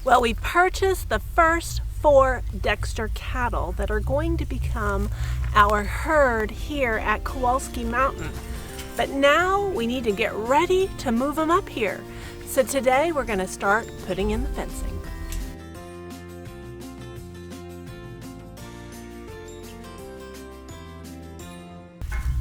Well, we purchased the first 4 Dexter cattle that are going to become our herd here at Kowalski Mountain. But now we need to get ready to move them up here. So today we're going to start putting in the fencing.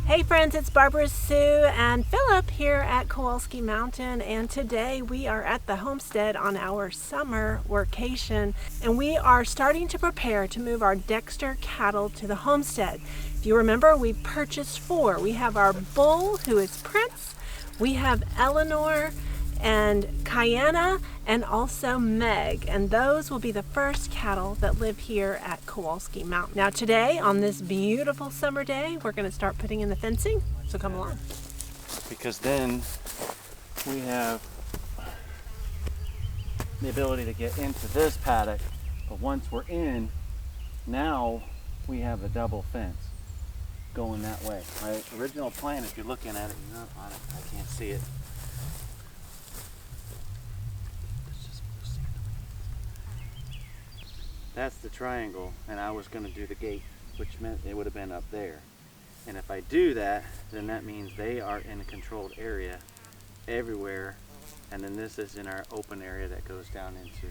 Hey friends, it's Barbara Sue and Philip here at Kowalski Mountain, and today we are at the homestead on our summer workcation, and we are starting to prepare to move our Dexter cattle to the homestead. If you remember, we purchased 4. We have our bull, who is Prince, we have Eleanor and Kiana, and also Meg, and those will be the first cattle that live here at Kowalski Mountain. Now today, on this beautiful summer day, we're going to start putting in the fencing, so come along. Because then we have the ability to get into this paddock, but once we're in, now we have a double fence going that way. My original plan, if you're looking at it, you're not on it, I can't see it. That's the triangle, and I was going to do the gate, which meant it would have been up there. And if I do that, then that means they are in a controlled area everywhere, and then this is in our open area that goes down into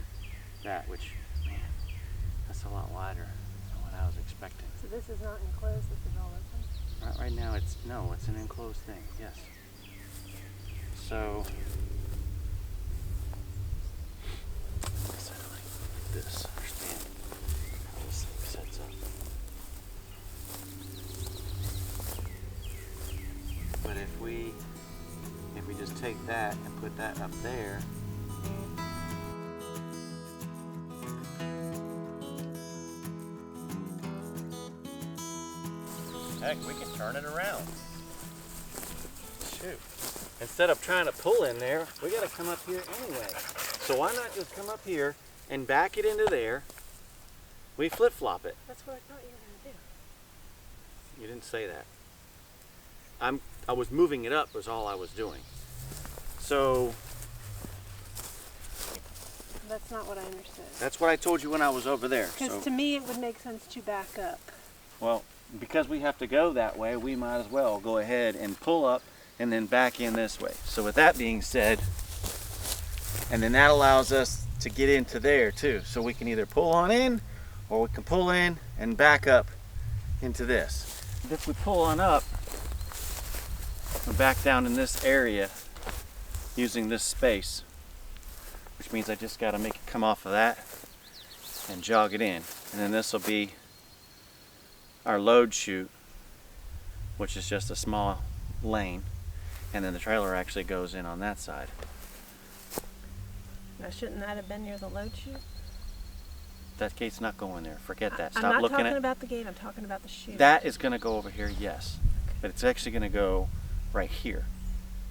that, which, man, that's a lot wider than what I was expecting. So this is not enclosed, this is all open? Right now, it's an enclosed thing, yes. So, this. But if we just take that and put that up there, heck, we can turn it around. Shoot. Instead of trying to pull in there, we got to come up here anyway. So why not just come up here and back it into there? We flip-flop it. That's what I thought you were going to do. You didn't say that. I was moving it up was all I was doing. So that's not what I understood. That's what I told you when I was over there. Because to me it would make sense to back up. Well, because we have to go that way, we might as well go ahead and pull up and then back in this way. So with that being said, and then that allows us to get into there too. So we can either pull on in, or we can pull in and back up into this. If we pull on up, we're back down in this area using this space, which means I just got to make it come off of that and jog it in. And then this will be our load chute, which is just a small lane, and then the trailer actually goes in on that side. Now shouldn't that have been near the load chute? That gate's not going there. Forget that. I'm Stop not looking talking at about the gate, I'm talking about the chute. that. Is going to go over here, yes, but it's actually going to go right here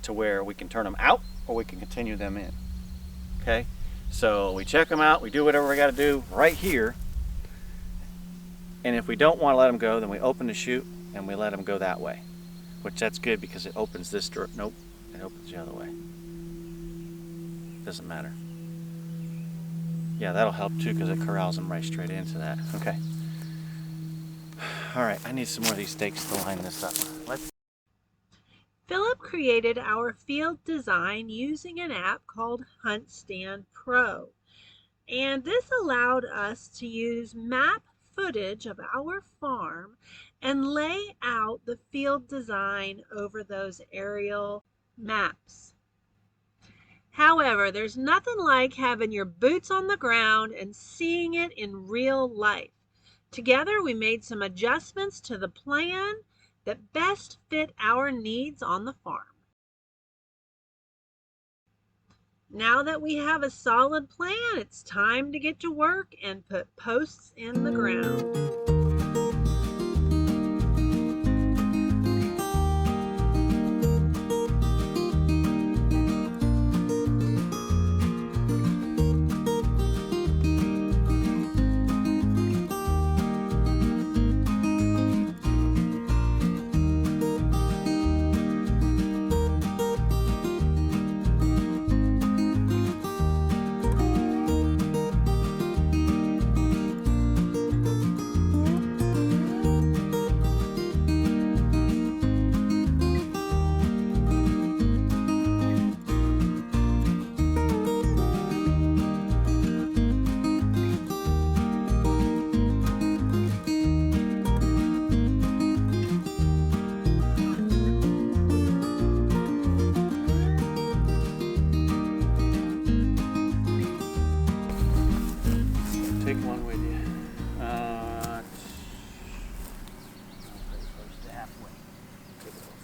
to where we can turn them out or we can continue them in. Okay, so we check them out, we do whatever we got to do right here, and if we don't want to let them go, then we open the chute and we let them go that way, which that's good because it opens this door. Nope, it opens the other way. Doesn't matter. Yeah, that'll help too because it corrals them right straight into that. Okay. All right, I need some more of these stakes to line this up. Philip created our field design using an app called HuntStand Pro. And this allowed us to use map footage of our farm and lay out the field design over those aerial maps. However, there's nothing like having your boots on the ground and seeing it in real life. Together, we made some adjustments to the plan that best fit our needs on the farm. Now that we have a solid plan, it's time to get to work and put posts in the ground. Take one with you. Pretty close to halfway. Take it off.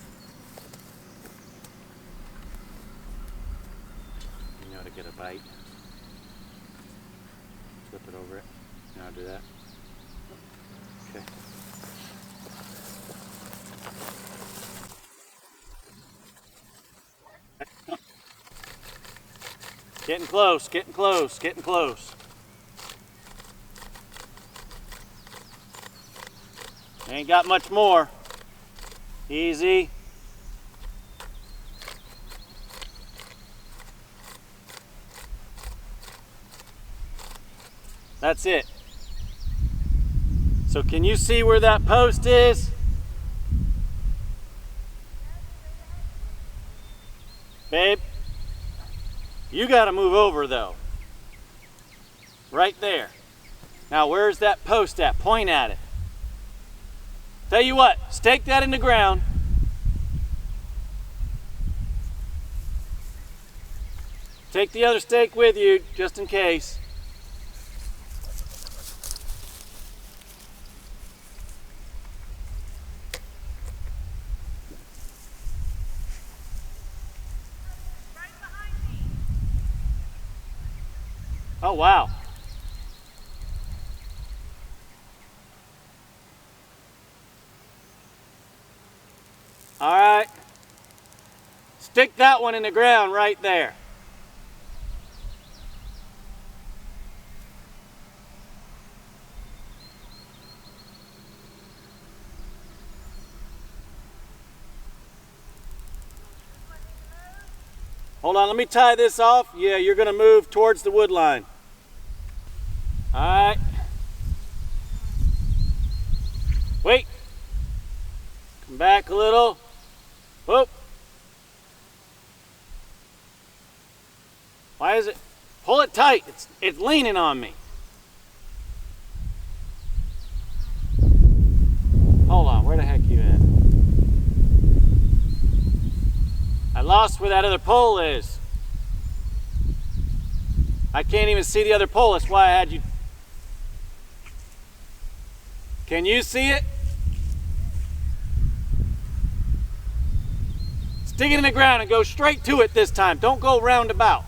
You know how to get a bite. Flip it over it. You know how to do that? Okay. Getting close, getting close, getting close. Ain't got much more. Easy. That's it. So can you see where that post is? Babe, you gotta move over though. Right there. Now where's that post at? Point at it. Tell you what, stake that in the ground. Take the other stake with you, just in case. Oh, wow. All right. Stick that one in the ground right there. Hold on, let me tie this off. Yeah, you're gonna move towards the wood line. All right. Wait. Come back a little. Whoop. Why is it? Pull it tight. It's leaning on me. Hold on, where the heck you at? I lost where that other pole is. I can't even see the other pole. That's why I had you. Can you see it? Stick it in the ground and go straight to it this time. Don't go roundabout.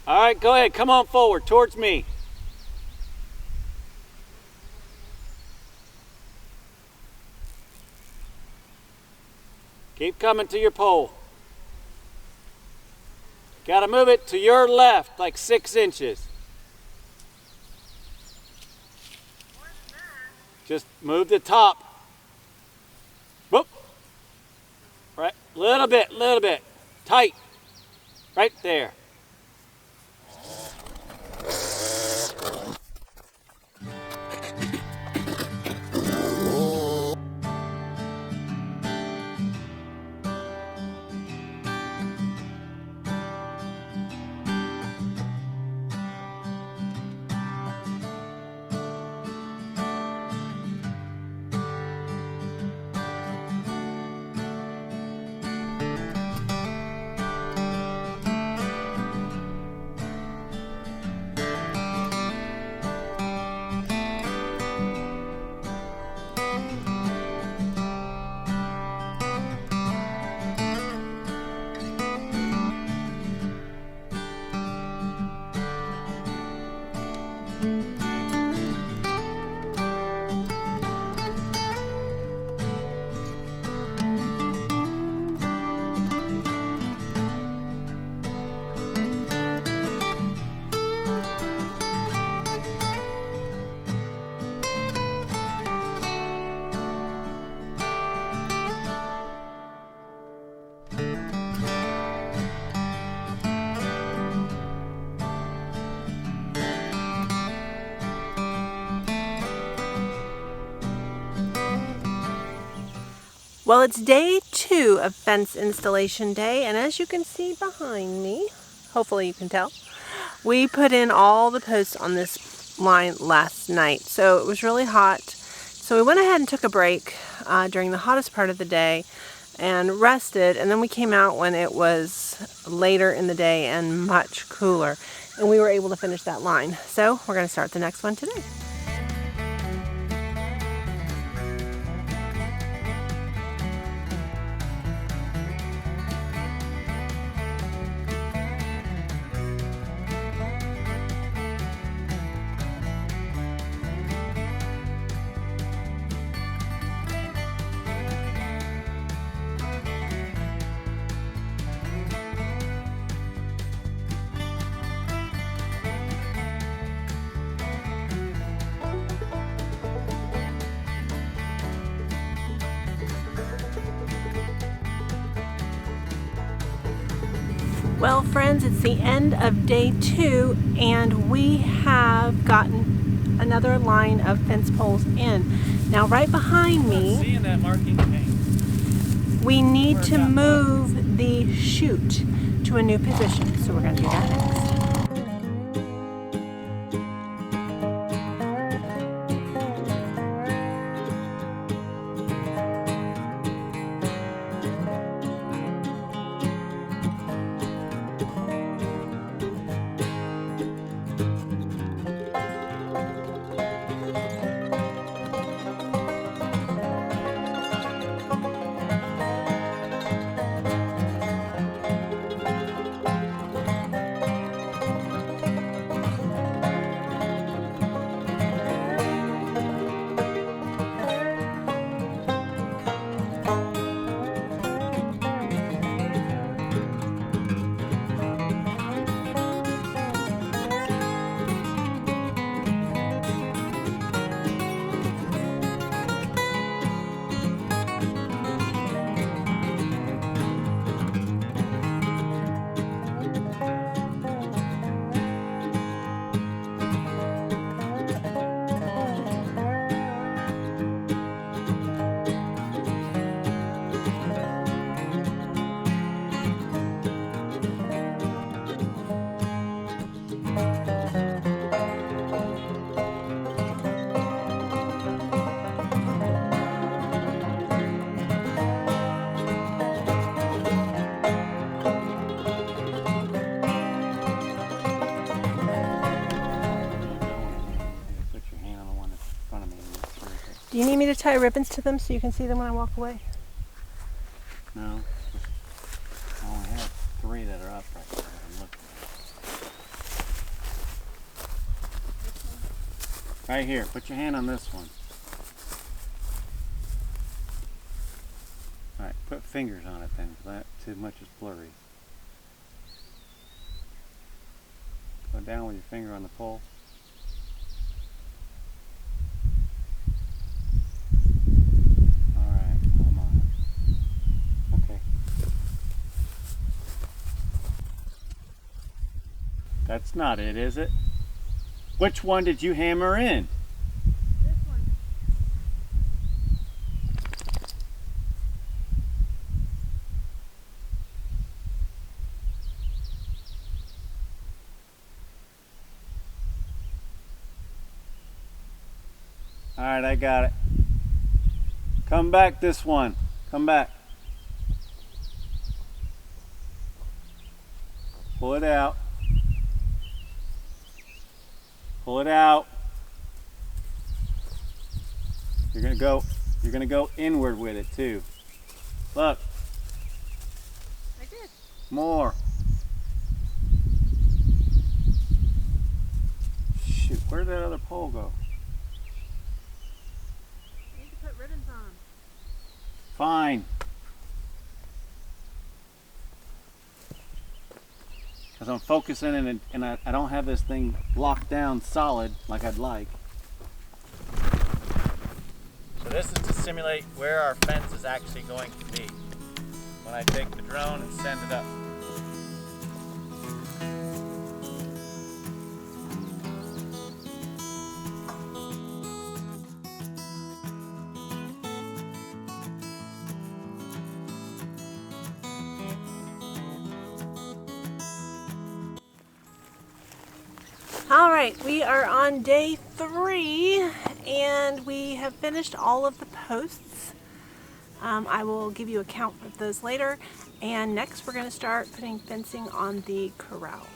All right, go ahead. Come on forward towards me. Keep coming to your pole. Got to move it to your left, like 6 inches. Just move the top. Whoop. Right, little bit. Tight. Right there. Well, it's day 2 of fence installation day, and as you can see behind me, hopefully you can tell, We put in all the posts on this line last night, so it was really hot. So we went ahead and took a break during the hottest part of the day and rested, and then we came out when it was later in the day and much cooler, and we were able to finish that line. So we're going to start the next one today. Well, friends, it's the end of day 2, and we have gotten another line of fence poles in. Now, right behind me, Seeing that marking paint. we need to move the chute to a new position, so we're going to do that next. Do you need me to tie ribbons to them so you can see them when I walk away? No. I only have 3 that are up right now that I'm looking at. Right here. Put your hand on this one. Alright, put fingers on it then, because that too much is blurry. Go down with your finger on the pole. That's not it, is it? Which one did you hammer in? This one. All right, I got it. Come back this one. Come back. Pull it out. Pull it out. You're gonna go inward with it too. Look. I did. More. Shoot, where did that other pole go? You need to put ribbons on. Fine. Because I'm focusing and I don't have this thing locked down solid like I'd like. So this is to simulate where our fence is actually going to be when I take the drone and send it up. All right, we are on day 3 and we have finished all of the posts. I will give you a count of those later. And next we're going to start putting fencing on the corral.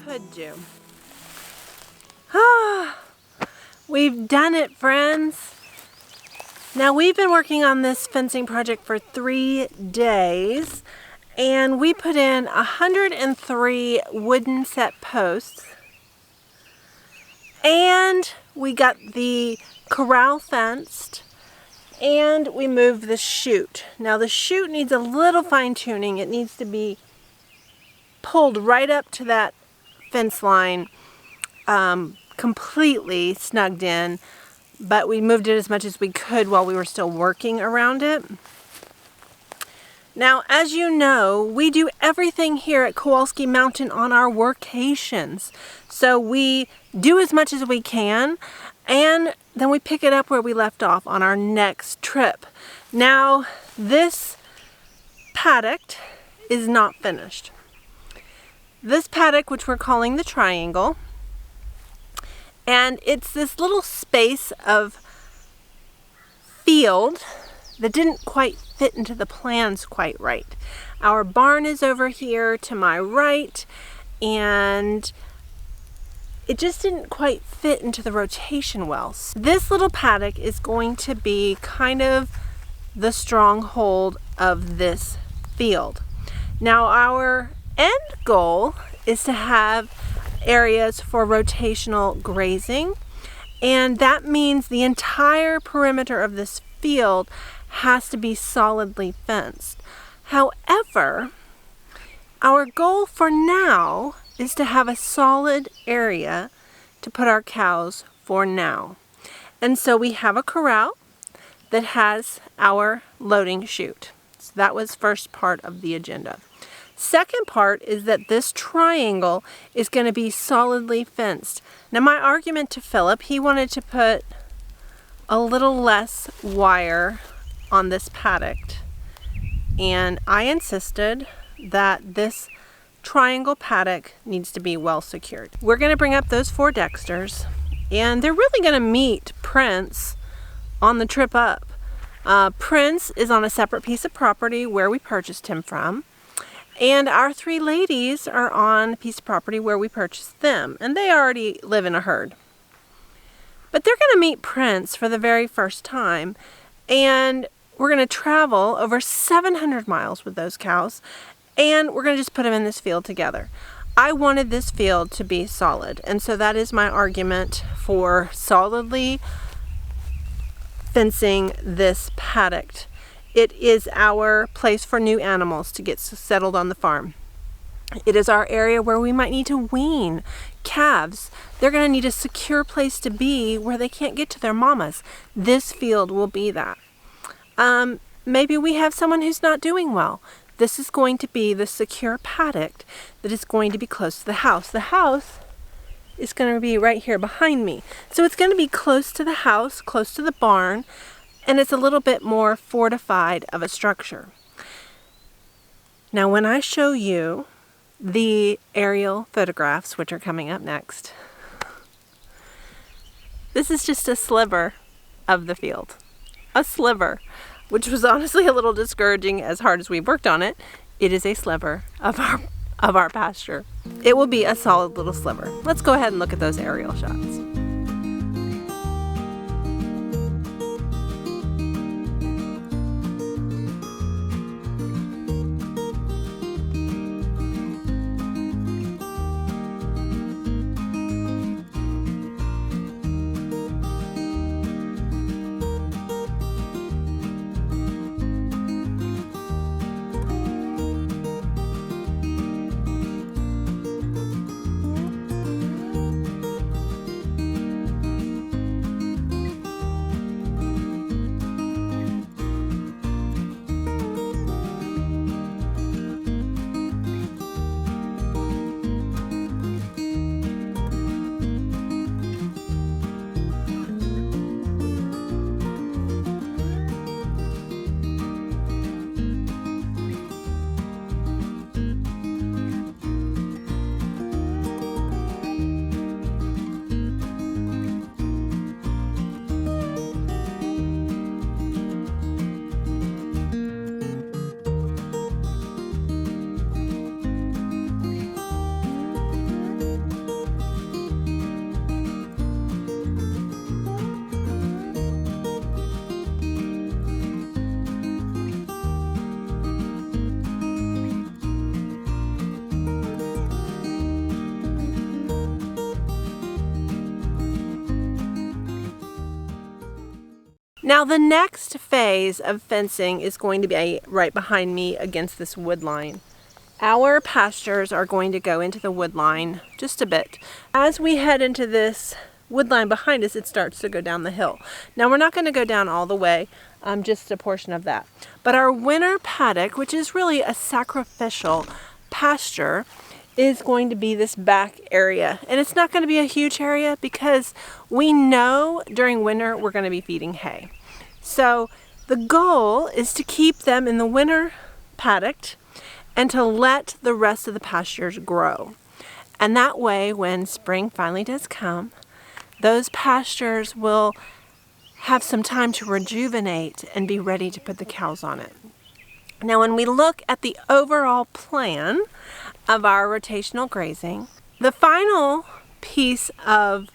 Could do. We've done it, friends. Now we've been working on this fencing project for 3 days and we put in 103 wooden set posts and we got the corral fenced and we moved the chute. Now the chute needs a little fine tuning. It needs to be pulled right up to that fence line, completely snugged in, but we moved it as much as we could while we were still working around it. Now, as you know, we do everything here at Kowalski Mountain on our workcations. So we do as much as we can, and then we pick it up where we left off on our next trip. Now, this paddock is not finished. This paddock, which we're calling the triangle, and it's this little space of field that didn't quite fit into the plans quite right. Our barn is over here to my right, and it just didn't quite fit into the rotation well. This little paddock is going to be kind of the stronghold of this field. Now our end goal is to have areas for rotational grazing, and that means the entire perimeter of this field has to be solidly fenced. However, our goal for now is to have a solid area to put our cows for now. And so we have a corral that has our loading chute. So that was first part of the agenda. Second part is that this triangle is going to be solidly fenced. Now my argument to Philip, he wanted to put a little less wire on this paddock, and I insisted that this triangle paddock needs to be well secured. We're going to bring up those 4 Dexters, and they're really going to meet Prince on the trip up. Prince is on a separate piece of property where we purchased him from. And our 3 ladies are on a piece of property where we purchased them, and they already live in a herd. But they're going to meet Prince for the very first time, and we're going to travel over 700 miles with those cows, and we're going to just put them in this field together. I wanted this field to be solid, and so that is my argument for solidly fencing this paddock. It is our place for new animals to get settled on the farm. It is our area where we might need to wean calves. They're going to need a secure place to be where they can't get to their mamas. This field will be that. Maybe we have someone who's not doing well. This is going to be the secure paddock that is going to be close to the house. The house is going to be right here behind me. So it's going to be close to the house, close to the barn, and it's a little bit more fortified of a structure. Now when I show you the aerial photographs, which are coming up next, this is just a sliver of the field. A sliver, which was honestly a little discouraging as hard as we've worked on it. It is a sliver of our pasture. It will be a solid little sliver. Let's go ahead and look at those aerial shots. Now the next phase of fencing is going to be right behind me against this wood line. Our pastures are going to go into the wood line just a bit. As we head into this wood line behind us, it starts to go down the hill. Now we're not going to go down all the way, just a portion of that. But our winter paddock, which is really a sacrificial pasture, is going to be this back area. And it's not going to be a huge area because we know during winter we're going to be feeding hay. So the goal is to keep them in the winter paddocked and to let the rest of the pastures grow. And that way, when spring finally does come, those pastures will have some time to rejuvenate and be ready to put the cows on it. Now, when we look at the overall plan of our rotational grazing, the final piece of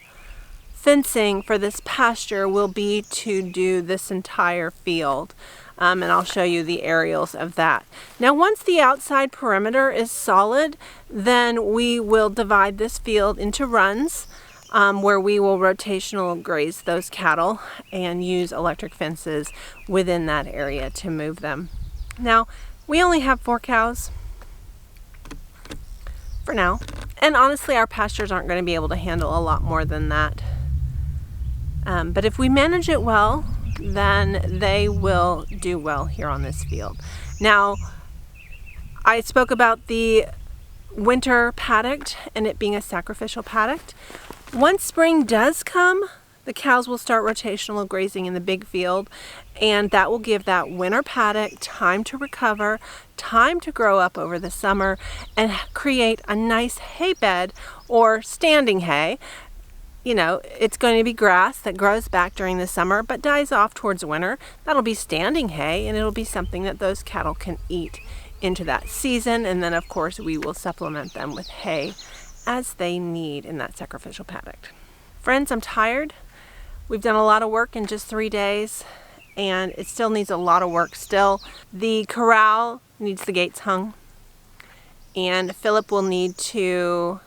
fencing for this pasture will be to do this entire field. And I'll show you the aerials of that. Now, once the outside perimeter is solid, then we will divide this field into runs where we will rotational graze those cattle and use electric fences within that area to move them. Now, we only have 4 cows for now, and honestly our pastures aren't going to be able to handle a lot more than that. But if we manage it well, then they will do well here on this field. Now, I spoke about the winter paddock and it being a sacrificial paddock. Once spring does come, the cows will start rotational grazing in the big field, and that will give that winter paddock time to recover, time to grow up over the summer, and create a nice hay bed or standing hay. You know, it's going to be grass that grows back during the summer but dies off towards winter. That'll be standing hay, and it'll be something that those cattle can eat into that season. And then, of course, we will supplement them with hay as they need in that sacrificial paddock. Friends, I'm tired. We've done a lot of work in just 3 days, and it still needs a lot of work still. The corral needs the gates hung, and Philip will need to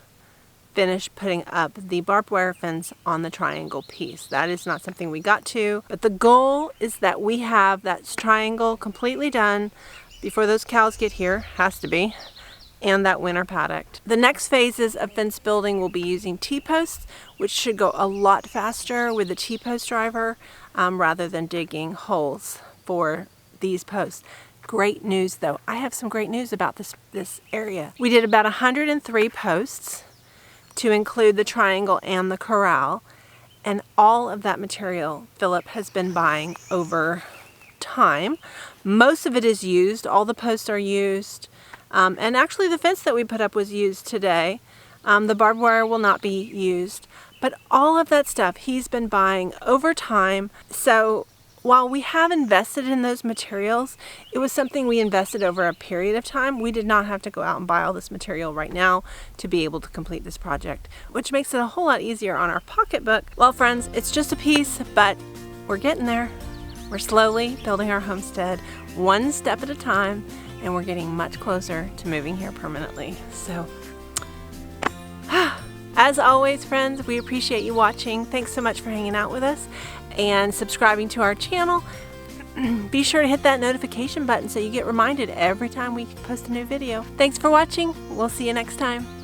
finish putting up the barbed wire fence on the triangle piece. That is not something we got to, but the goal is that we have that triangle completely done before those cows get here, has to be, and that winter paddock. The next phases of fence building will be using T-posts, which should go a lot faster with the T-post driver rather than digging holes for these posts. Great news though. I have some great news about this area. We did about 103 posts to include the triangle and the corral, and all of that material Philip has been buying over time. Most of it is used. All the posts are used. And actually the fence that we put up was used today. The barbed wire will not be used. But all of that stuff he's been buying over time. So while we have invested in those materials, it was something we invested over a period of time. We did not have to go out and buy all this material right now to be able to complete this project, which makes it a whole lot easier on our pocketbook. Well, friends, it's just a piece, but we're getting there. We're slowly building our homestead one step at a time, and we're getting much closer to moving here permanently. So, as always, friends, we appreciate you watching. Thanks so much for hanging out with us and subscribing to our channel. Be sure to hit that notification button so you get reminded every time we post a new video. Thanks for watching. We'll see you next time.